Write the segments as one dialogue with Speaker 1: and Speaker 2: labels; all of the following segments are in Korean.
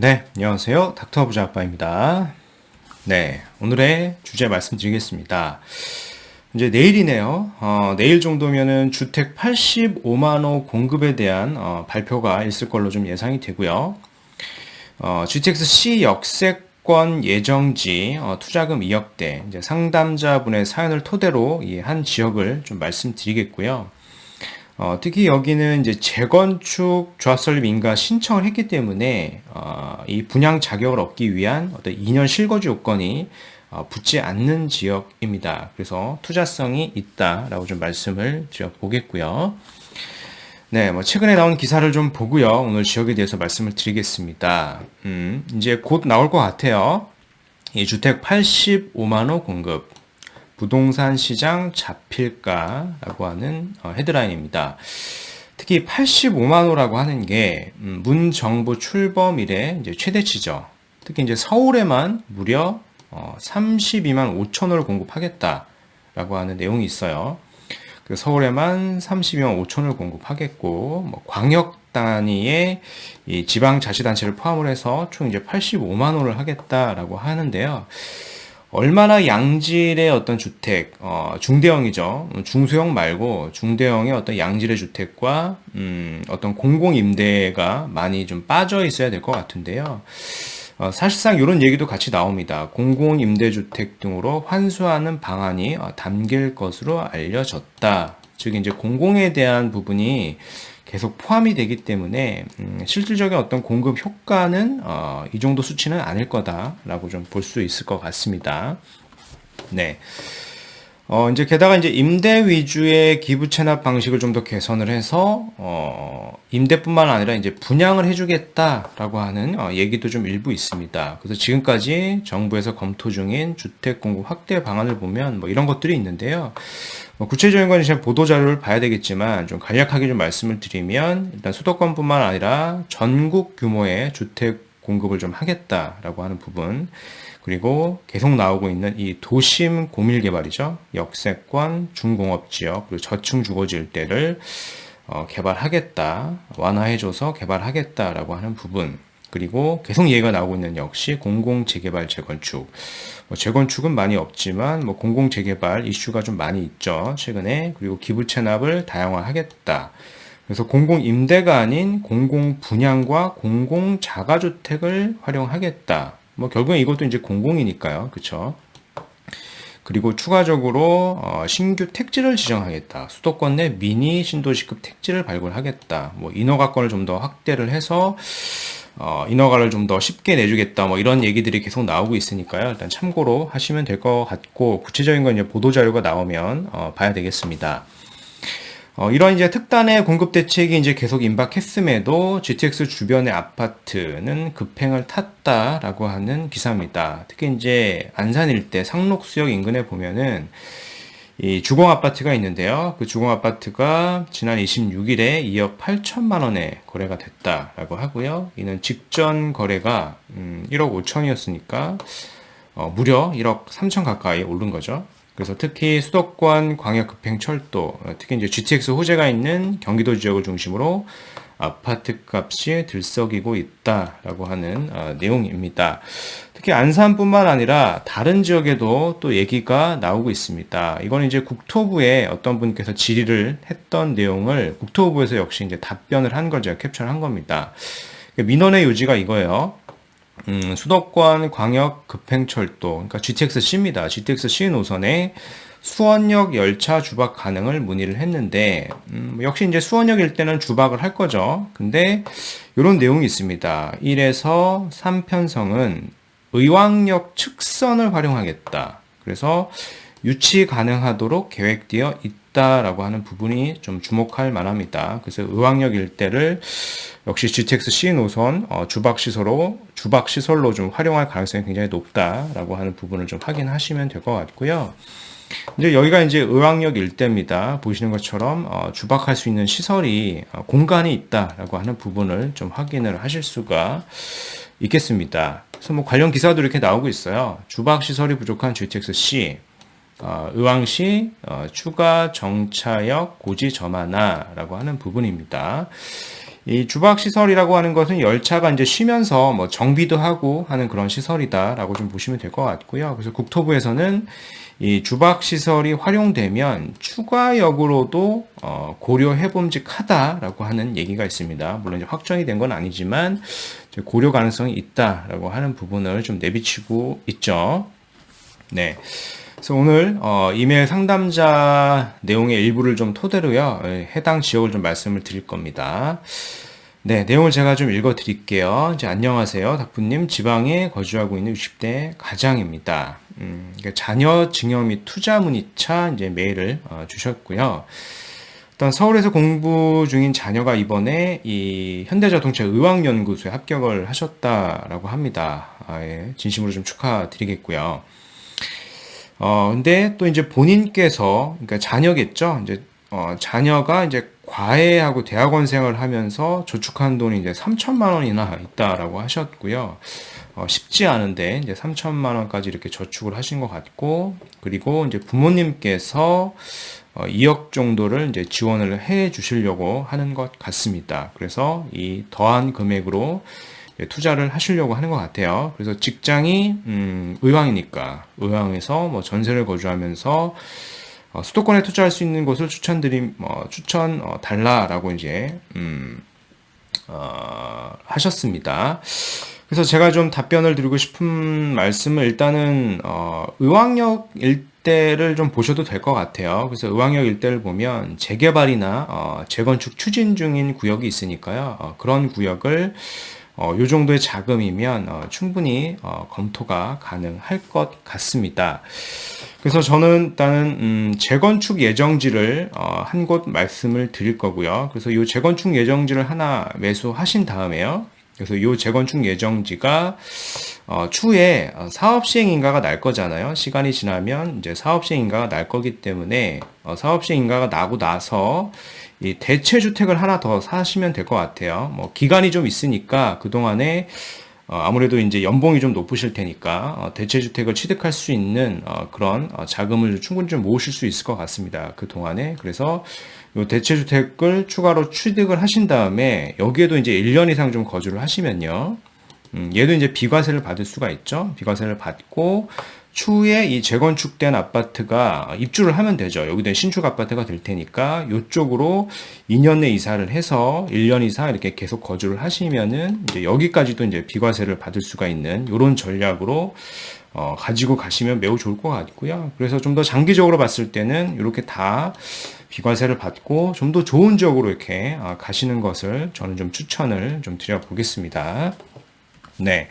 Speaker 1: 네, 안녕하세요. 닥터 부자 아빠입니다. 네, 오늘의 주제 말씀드리겠습니다. 이제 내일이네요. 내일 정도면은 주택 85만 호 공급에 대한 발표가 있을 걸로 좀 예상이 되고요. GTX-C 역세권 예정지 투자금 2억대 이제 상담자분의 사연을 토대로 이 한 지역을 좀 말씀드리겠고요. 특히 여기는 이제 재건축 조합 설립 인가 신청을 했기 때문에 이 분양 자격을 얻기 위한 어떤 2년 실거주 요건이 붙지 않는 지역입니다. 그래서 투자성이 있다라고 좀 말씀을 드려보겠고요. 네, 뭐 최근에 나온 기사를 좀 보고요. 오늘 지역에 대해서 말씀을 드리겠습니다. 이제 곧 나올 것 같아요. 이 주택 85만 호 공급. 부동산 시장 잡힐까라고 하는 헤드라인입니다. 특히 85만 호라고 하는 게 문 정부 출범 이래 이제 최대치죠. 특히 이제 서울에만 무려 32만 5천 호를 공급하겠다라고 하는 내용이 있어요. 그 서울에만 32만 5천을 공급하겠고, 뭐 광역 단위의 이 지방자치단체를 포함을 해서 총 이제 85만 호를 하겠다라고 하는데요. 얼마나 양질의 어떤 주택, 중대형이죠. 중소형 말고 중대형의 어떤 양질의 주택과, 어떤 공공임대가 많이 좀 빠져 있어야 될 것 같은데요. 사실상 이런 얘기도 같이 나옵니다. 공공임대주택 등으로 환수하는 방안이 담길 것으로 알려졌다. 즉, 이제 공공에 대한 부분이 계속 포함이 되기 때문에 실질적인 어떤 공급 효과는 이 정도 수치는 아닐 거다라고 좀 볼 수 있을 것 같습니다. 네. 이제 게다가 이제 임대 위주의 기부 체납 방식을 좀 더 개선을 해서 임대뿐만 아니라 이제 분양을 해주겠다라고 하는 얘기도 좀 일부 있습니다. 그래서 지금까지 정부에서 검토 중인 주택 공급 확대 방안을 보면 뭐 이런 것들이 있는데요. 구체적인 건 이제 보도 자료를 봐야 되겠지만 좀 간략하게 좀 말씀을 드리면 일단 수도권뿐만 아니라 전국 규모의 주택 공급을 좀 하겠다라고 하는 부분. 그리고 계속 나오고 있는 이 도심 고밀 개발이죠. 역세권, 중공업 지역, 그리고 저층 주거지 일대를 개발하겠다, 완화해줘서 개발하겠다라고 하는 부분. 그리고 계속 얘기가 나오고 있는 역시 공공 재개발 재건축. 재건축은 많이 없지만 공공 재개발 이슈가 좀 많이 있죠. 최근에. 그리고 기부 체납을 다양화하겠다. 그래서 공공 임대가 아닌 공공 분양과 공공 자가주택을 활용하겠다. 결국엔 이것도 이제 공공이니까요. 그쵸? 그리고 추가적으로 신규 택지를 지정하겠다. 수도권 내 미니 신도시급 택지를 발굴하겠다. 인허가권을 좀 더 확대를 해서 인허가를 좀 더 쉽게 내주겠다. 이런 얘기들이 계속 나오고 있으니까요. 일단 참고로 하시면 될 것 같고 구체적인 건 이제 보도 자료가 나오면 봐야 되겠습니다. 이런 이제 특단의 공급 대책이 이제 계속 임박했음에도 GTX 주변의 아파트는 급행을 탔다라고 하는 기사입니다. 특히 이제 안산 일대 상록수역 인근에 보면은 이 주공 아파트가 있는데요. 그 주공 아파트가 지난 26일에 2억 8천만 원에 거래가 됐다라고 하고요. 이는 직전 거래가 1억 5천이었으니까 무려 1억 3천 가까이 오른 거죠. 그래서 특히 수도권 광역급행철도, 특히 이제 GTX 호재가 있는 경기도 지역을 중심으로 아파트 값이 들썩이고 있다라고 하는 내용입니다. 특히 안산뿐만 아니라 다른 지역에도 또 얘기가 나오고 있습니다. 이건 이제 국토부에 어떤 분께서 질의를 했던 내용을 국토부에서 역시 이제 답변을 한 걸 제가 캡처를 한 겁니다. 민원의 요지가 이거예요. 수도권 광역 급행철도, 그러니까 GTX-C입니다. GTX-C 노선에 수원역 열차 주박 가능을 문의를 했는데, 역시 이제 수원역 일대는 주박을 할 거죠. 근데 이런 내용이 있습니다. 1에서 3편성은 의왕역 측선을 활용하겠다. 그래서 유치 가능하도록 계획되어 있다라고 하는 부분이 좀 주목할 만합니다. 그래서 의왕역 일대를 역시 GTX-C 노선 주박시설로 좀 활용할 가능성이 굉장히 높다라고 하는 부분을 좀 확인하시면 될 것 같고요. 이제 여기가 이제 의왕역 일대입니다. 보시는 것처럼 주박할 수 있는 시설이 공간이 있다라고 하는 부분을 좀 확인을 하실 수가 있겠습니다. 그래서 관련 기사도 이렇게 나오고 있어요. 주박 시설이 부족한 GTX-C, 의왕시 추가 정차역 고지 점화나라고 하는 부분입니다. 이 주박 시설이라고 하는 것은 열차가 이제 쉬면서 뭐 정비도 하고 하는 그런 시설이다라고 좀 보시면 될 것 같고요. 그래서 국토부에서는 이 주박 시설이 활용되면 추가역으로도 고려해봄직하다라고 하는 얘기가 있습니다. 물론 이제 확정이 된 건 아니지만 고려 가능성이 있다라고 하는 부분을 좀 내비치고 있죠. 네. 그래서 오늘 이메일 상담자 내용의 일부를 좀 토대로요, 해당 지역을 좀 말씀을 드릴 겁니다. 네, 내용을 제가 좀 읽어 드릴게요. 이제 안녕하세요, 닥부님. 지방에 거주하고 있는 60대 가장입니다. 그러니까 자녀 증여 및 투자 문의차 이제 메일을 주셨고요. 일단 서울에서 공부 중인 자녀가 이번에 이 현대자동차 의왕연구소에 합격을 하셨다라고 합니다. 예, 진심으로 좀 축하드리겠고요. 근데 또 이제 본인께서, 그러니까 자녀겠죠? 이제, 자녀가 이제 과외하고 대학원생을 하면서 저축한 돈이 이제 3천만 원이나 있다라고 하셨고요. 쉽지 않은데, 이제 3천만 원까지 이렇게 저축을 하신 것 같고, 그리고 이제 부모님께서 2억 정도를 이제 지원을 해 주시려고 하는 것 같습니다. 그래서 이 더한 금액으로 투자를 하시려고 하는 것 같아요. 그래서 직장이 의왕이니까 의왕에서 뭐 전세를 거주하면서 수도권에 투자할 수 있는 곳을 추천 달라라고 이제 하셨습니다. 그래서 제가 좀 답변을 드리고 싶은 말씀은 일단은 의왕역 일대를 좀 보셔도 될 것 같아요. 그래서 의왕역 일대를 보면 재개발이나 재건축 추진 중인 구역이 있으니까요. 그런 구역을 요 정도의 자금이면 충분히 검토가 가능할 것 같습니다. 그래서 저는 일단은 재건축 예정지를 한 곳 말씀을 드릴 거고요. 그래서 이 재건축 예정지를 하나 매수하신 다음에요. 그래서 이 재건축 예정지가 추후에 사업 시행 인가가 날 거잖아요. 시간이 지나면 이제 사업 시행 인가가 날 거기 때문에 사업 시행 인가가 나고 나서 이 대체 주택을 하나 더 사시면 될 것 같아요. 뭐 기간이 좀 있으니까 그 동안에 아무래도 이제 연봉이 좀 높으실 테니까 대체 주택을 취득할 수 있는 그런 자금을 충분히 좀 모으실 수 있을 것 같습니다. 그 동안에. 그래서 요 대체 주택을 추가로 취득을 하신 다음에 여기에도 이제 1년 이상 좀 거주를 하시면요. 얘도 이제 비과세를 받을 수가 있죠. 비과세를 받고 추후에 이 재건축된 아파트가 입주를 하면 되죠. 여기도 신축 아파트가 될 테니까 이쪽으로 2년 내 이사를 해서 1년 이상 이렇게 계속 거주를 하시면은 이제 여기까지도 이제 비과세를 받을 수가 있는 이런 전략으로 가지고 가시면 매우 좋을 것 같고요. 그래서 좀 더 장기적으로 봤을 때는 이렇게 다 비과세를 받고 좀 더 좋은 지역으로 이렇게 가시는 것을 저는 좀 추천을 좀 드려보겠습니다. 네.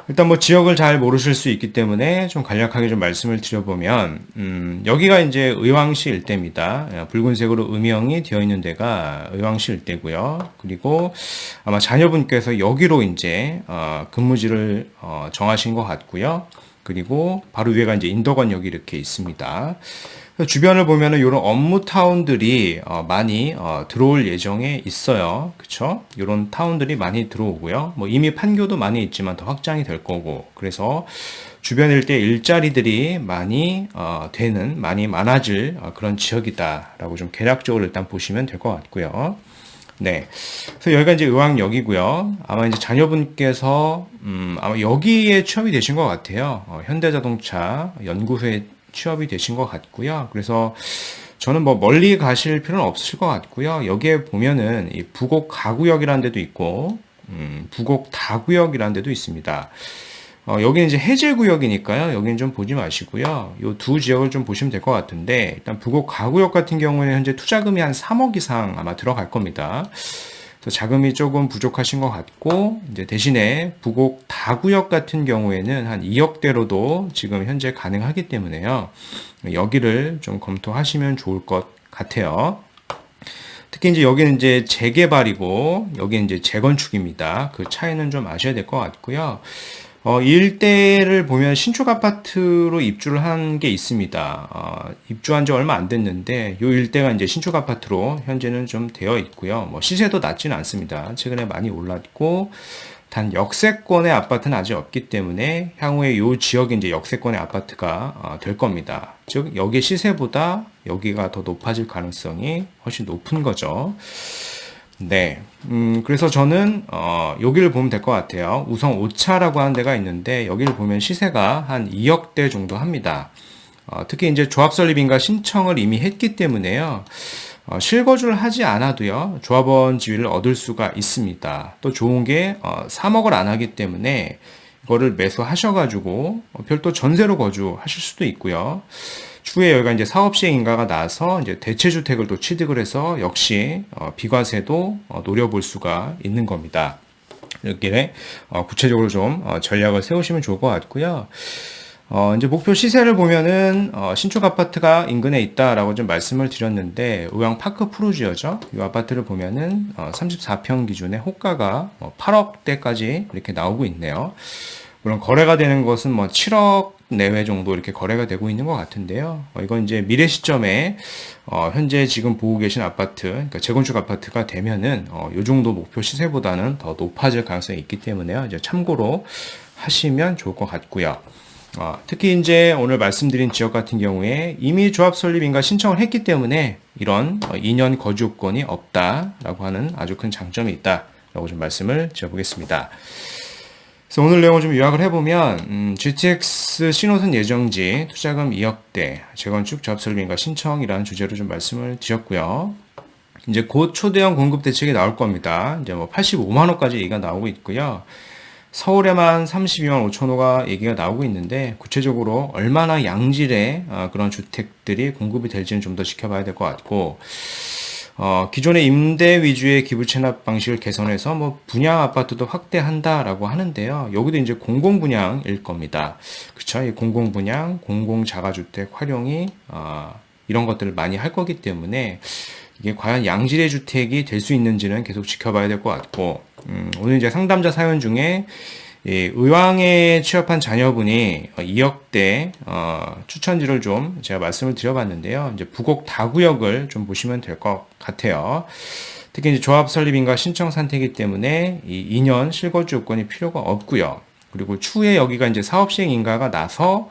Speaker 1: 일단 뭐 지역을 잘 모르실 수 있기 때문에 좀 간략하게 좀 말씀을 드려보면, 여기가 이제 의왕시 일대입니다. 붉은색으로 음영이 되어 있는 데가 의왕시 일대고요. 그리고 아마 자녀분께서 여기로 이제, 근무지를, 정하신 것 같고요. 그리고 바로 위에가 이제 인덕원역이 이렇게 있습니다. 주변을 보면은 이런 업무 타운들이 많이 들어올 예정에 있어요. 그쵸? 이런 타운들이 많이 들어오고요. 뭐 이미 판교도 많이 있지만 더 확장이 될 거고. 그래서 주변 일대 일자리들이 많이 많이 많아질 그런 지역이다라고 좀 개략적으로 일단 보시면 될 것 같고요. 네. 그래서 여기가 이제 의왕역이고요. 아마 이제 자녀분께서 아마 여기에 취업이 되신 것 같아요. 현대자동차 연구소에 취업이 되신 것 같고요. 그래서 저는 뭐 멀리 가실 필요는 없으실 것 같고요. 여기에 보면은 이 부곡 가구역이라는 데도 있고, 부곡 다구역이라는 데도 있습니다. 여기는 이제 해제구역이니까요. 여기는 좀 보지 마시고요. 이 두 지역을 좀 보시면 될 것 같은데, 일단 부곡 가구역 같은 경우에는 현재 투자금이 한 3억 이상 아마 들어갈 겁니다. 자금이 조금 부족하신 것 같고, 이제 대신에 부곡 다구역 같은 경우에는 한 2억대로도 지금 현재 가능하기 때문에요. 여기를 좀 검토하시면 좋을 것 같아요. 특히 이제 여기는 이제 재개발이고, 여기는 이제 재건축입니다. 그 차이는 좀 아셔야 될 것 같고요. 이 일대를 보면 신축 아파트로 입주를 한 게 있습니다. 입주한 지 얼마 안 됐는데, 이 일대가 이제 신축 아파트로 현재는 좀 되어 있고요. 뭐 시세도 낮지는 않습니다. 최근에 많이 올랐고, 단 역세권의 아파트는 아직 없기 때문에 향후에 이 지역이 이제 역세권의 아파트가 될 겁니다. 즉, 여기 시세보다 여기가 더 높아질 가능성이 훨씬 높은 거죠. 네. 그래서 저는, 여기를 보면 될 것 같아요. 우선 오차라고 하는 데가 있는데, 여기를 보면 시세가 한 2억대 정도 합니다. 특히 이제 조합 설립인가 신청을 이미 했기 때문에요. 실거주를 하지 않아도요, 조합원 지위를 얻을 수가 있습니다. 또 좋은 게, 3억을 안 하기 때문에, 이거를 매수하셔가지고, 별도 전세로 거주하실 수도 있고요. 추후에 여기가 이제 사업 시행 인가가 나서 이제 대체주택을 또 취득을 해서 역시 비과세도 노려볼 수가 있는 겁니다. 이렇게 구체적으로 좀 전략을 세우시면 좋을 것 같고요. 이제 목표 시세를 보면은 신축 아파트가 인근에 있다라고 좀 말씀을 드렸는데 의왕 파크 프루지오죠. 이 아파트를 보면은 34평 기준의 호가가 8억대까지 이렇게 나오고 있네요. 물론 거래가 되는 것은 뭐 7억 내외 정도 이렇게 거래가 되고 있는 것 같은데요. 이건 이제 미래 시점에 현재 지금 보고 계신 아파트, 그러니까 재건축 아파트가 되면은 요 정도 목표 시세보다는 더 높아질 가능성이 있기 때문에요. 이제 참고로 하시면 좋을 것 같고요. 특히 이제 오늘 말씀드린 지역 같은 경우에 이미 조합 설립인가 신청을 했기 때문에 이런 2년 거주권이 없다라고 하는 아주 큰 장점이 있다라고 좀 말씀을 드려보겠습니다. 그래서 오늘 내용을 좀 요약을 해보면 GTX 신호선 예정지 투자금 2억대 재건축 조합 설립인가 신청이라는 주제로 좀 말씀을 드렸고요. 이제 곧 초대형 공급 대책이 나올 겁니다. 이제 뭐 85만 호까지 얘기가 나오고 있고요. 서울에만 32만 5천 호가 얘기가 나오고 있는데 구체적으로 얼마나 양질의 그런 주택들이 공급이 될지는 좀 더 지켜봐야 될 것 같고 기존의 임대 위주의 기부 체납 방식을 개선해서 뭐 분양 아파트도 확대한다라고 하는데요. 여기도 이제 공공 분양일 겁니다. 그렇죠? 이 공공 분양, 공공 자가주택 활용이 이런 것들을 많이 할 거기 때문에 이게 과연 양질의 주택이 될 수 있는지는 계속 지켜봐야 될 것 같고 오늘 이제 상담자 사연 중에 의왕에 취업한 자녀분이 2억대 추천지를 좀 제가 말씀을 드려봤는데요. 이제 부곡 다구역을 좀 보시면 될 것 같아요. 특히 이제 조합 설립인가 신청 상태이기 때문에 이 2년 실거주 요건이 필요가 없고요. 그리고 추후에 여기가 이제 사업 시행 인가가 나서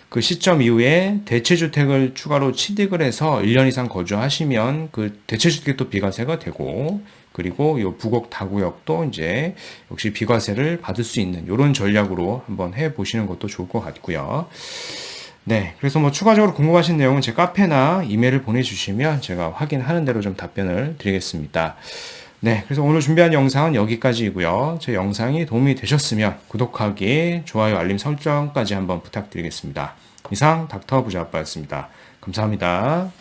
Speaker 1: 그 시점 이후에 대체주택을 추가로 취득을 해서 1년 이상 거주하시면 그 대체주택도 비과세가 되고 그리고 이 부곡 다구역도 이제 역시 비과세를 받을 수 있는 이런 전략으로 한번 해 보시는 것도 좋을 것 같고요. 네, 그래서 뭐 추가적으로 궁금하신 내용은 제 카페나 이메일을 보내주시면 제가 확인하는 대로 좀 답변을 드리겠습니다. 네, 그래서 오늘 준비한 영상은 여기까지이고요. 제 영상이 도움이 되셨으면 구독하기, 좋아요, 알림 설정까지 한번 부탁드리겠습니다. 이상 닥터 부자아빠였습니다. 감사합니다.